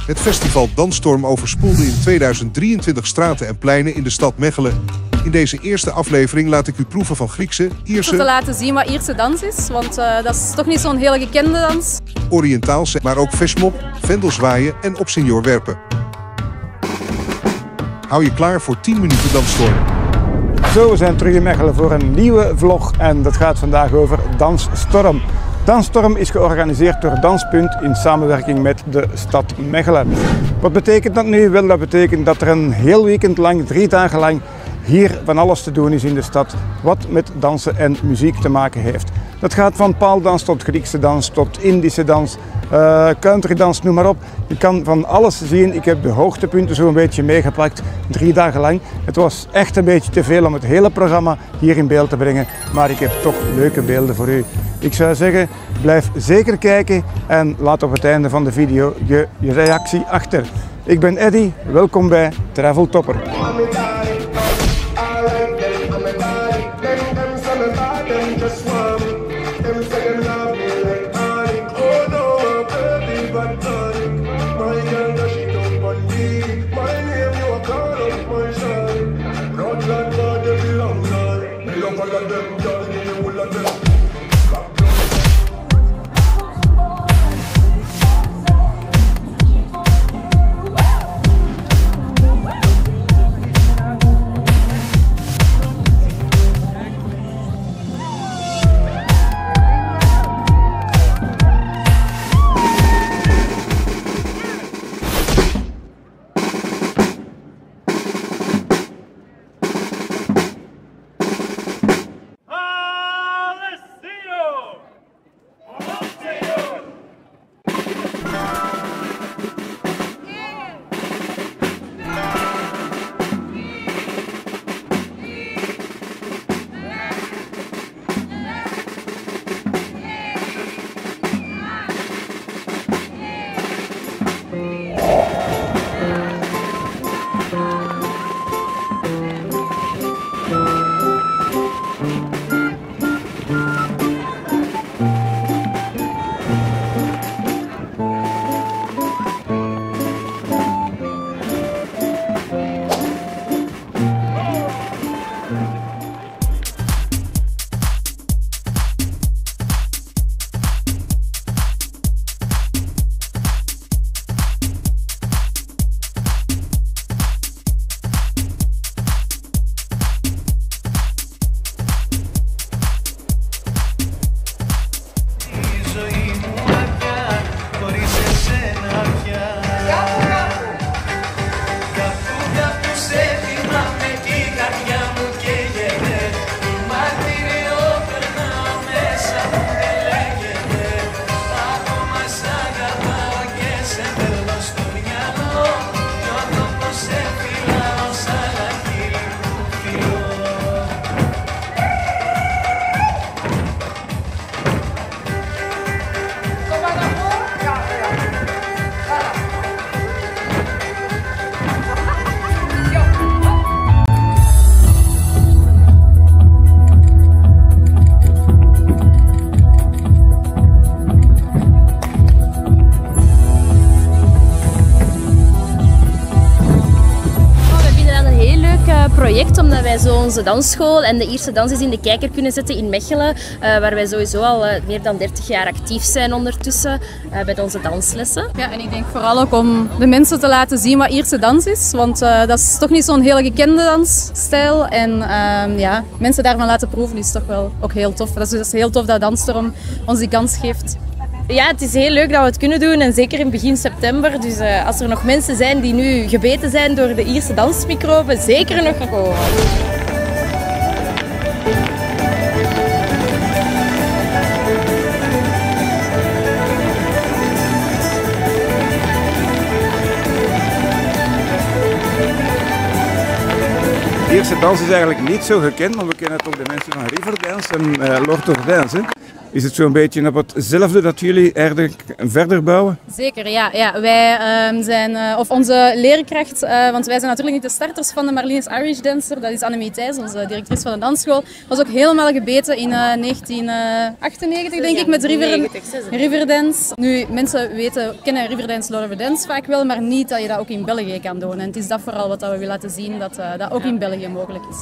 Het festival Dansstorm overspoelde in 2023 straten en pleinen in de stad Mechelen. In deze eerste aflevering laat ik u proeven van Griekse, Ierse... Te laten zien wat Ierse dans is, want dat is toch niet zo'n hele gekende dans. Oriëntaalse, maar ook flashmob, vendelzwaaien en op senior werpen. Hou je klaar voor 10 minuten Dansstorm. Zo, we zijn terug in Mechelen voor een nieuwe vlog en dat gaat vandaag over Dansstorm. Dansstorm is georganiseerd door Danspunt in samenwerking met de stad Mechelen. Wat betekent dat nu? Wel, dat betekent dat er een heel weekend lang, 3 dagen lang, hier van alles te doen is in de stad wat met dansen en muziek te maken heeft. Dat gaat van paaldans tot Griekse dans, tot Indische dans, countrydans, noem maar op. Je kan van alles zien. Ik heb de hoogtepunten zo'n beetje meegepakt, 3 dagen lang. Het was echt een beetje te veel om het hele programma hier in beeld te brengen, maar ik heb toch leuke beelden voor u. Ik zou zeggen, blijf zeker kijken en laat op het einde van de video je reactie achter. Ik ben Eddy, welkom bij Travel Topper. Project, omdat wij zo onze dansschool en de Ierse dans eens in de kijker kunnen zetten in Mechelen, waar wij sowieso al meer dan 30 jaar actief zijn ondertussen met onze danslessen. Ja, en ik denk vooral ook om de mensen te laten zien wat Ierse dans is, want dat is toch niet zo'n hele gekende dansstijl en ja, mensen daarvan laten proeven is toch wel ook heel tof. Dat is heel tof dat Dansstorm ons die kans geeft. Ja, het is heel leuk dat we het kunnen doen en zeker in begin september. Dus als er nog mensen zijn die nu gebeten zijn door de Ierse dansmicroben, zeker nog komen. Ierse dans is eigenlijk niet zo gekend, maar we kennen toch de mensen van Riverdance en Lord of Dance. Hè? Is het zo'n beetje op hetzelfde dat jullie eigenlijk verder bouwen? Zeker, ja. Wij zijn, of onze leerkracht, want wij zijn natuurlijk niet de starters van de Marlene's Irish Dancer, dat is Annemie Thijs, onze directrice van de dansschool. Was ook helemaal gebeten in 1998, denk ik, met Riverdance. Nu, mensen kennen Riverdance, Lord of Dance vaak wel, maar niet dat je dat ook in België kan doen. En het is dat vooral wat we willen laten zien, dat dat ook in België mogelijk is.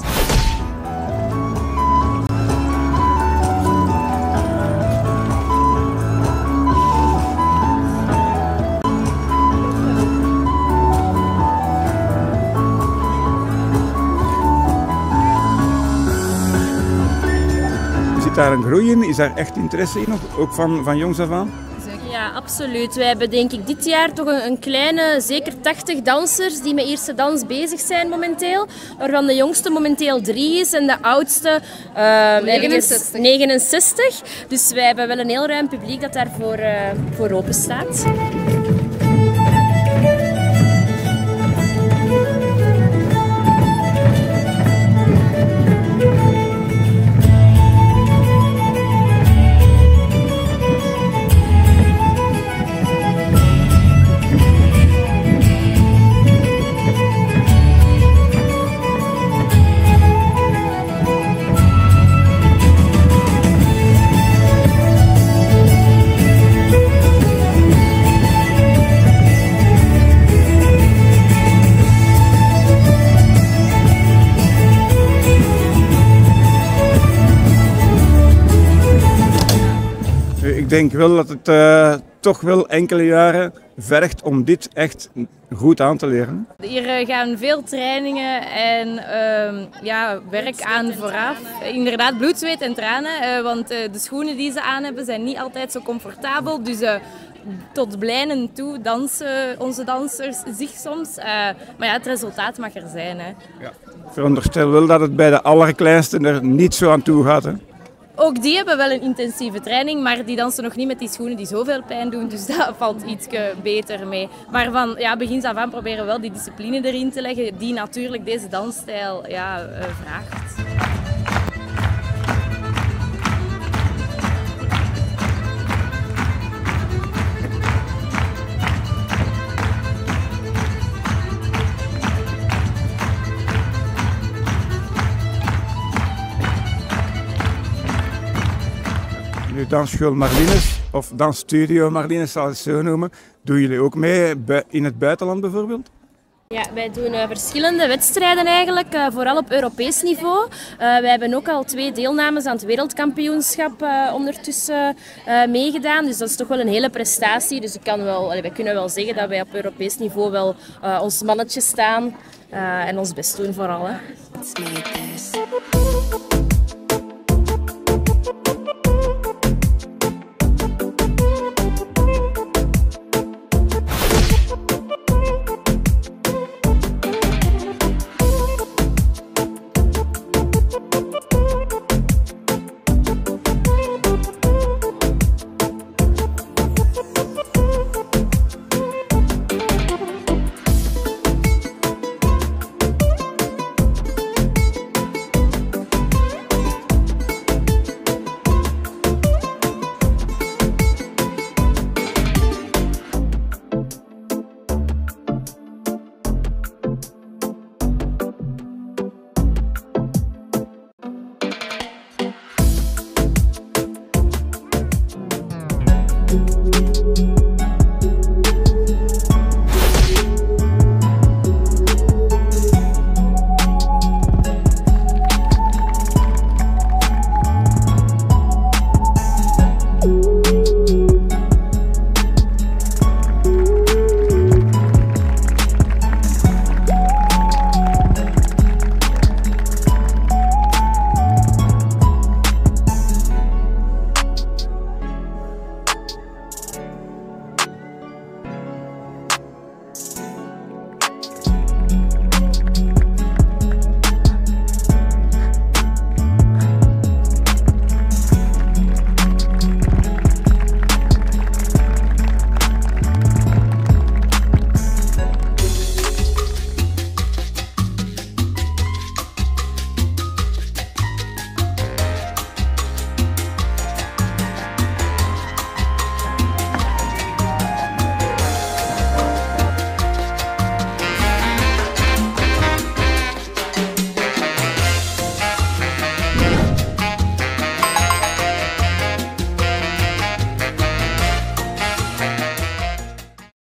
Is daar een groei in? Is daar echt interesse in, ook van jongs af aan? Ja, absoluut. Wij hebben denk ik dit jaar toch een kleine, zeker 80 dansers die met Ierse dans bezig zijn momenteel. Waarvan de jongste momenteel 3 is en de oudste 69. Dus wij hebben wel een heel ruim publiek dat daarvoor voor open staat. Ik denk wel dat het toch wel enkele jaren vergt om dit echt goed aan te leren. Hier gaan veel trainingen en werk aan vooraf. Inderdaad, bloed, zweet en tranen, want de schoenen die ze aan hebben zijn niet altijd zo comfortabel. Dus tot blijnen toe dansen onze dansers zich soms. Maar ja, het resultaat mag er zijn. Hè. Ja. Ik veronderstel wel dat het bij de allerkleinste er niet zo aan toe gaat. Hè? Ook die hebben wel een intensieve training, maar die dansen nog niet met die schoenen die zoveel pijn doen. Dus dat valt iets beter mee. Maar van begins af aan proberen we wel die discipline erin te leggen die natuurlijk deze dansstijl vraagt. Nu, dansschool Marlene's of dansstudio Marlene's, zal ik het zo noemen. Doen jullie ook mee in het buitenland bijvoorbeeld? Ja, wij doen verschillende wedstrijden eigenlijk, vooral op Europees niveau. Wij hebben ook al 2 deelnames aan het wereldkampioenschap ondertussen meegedaan. Dus dat is toch wel een hele prestatie. Dus wij kunnen wel zeggen dat wij op Europees niveau wel ons mannetje staan en ons best doen vooral. Hè.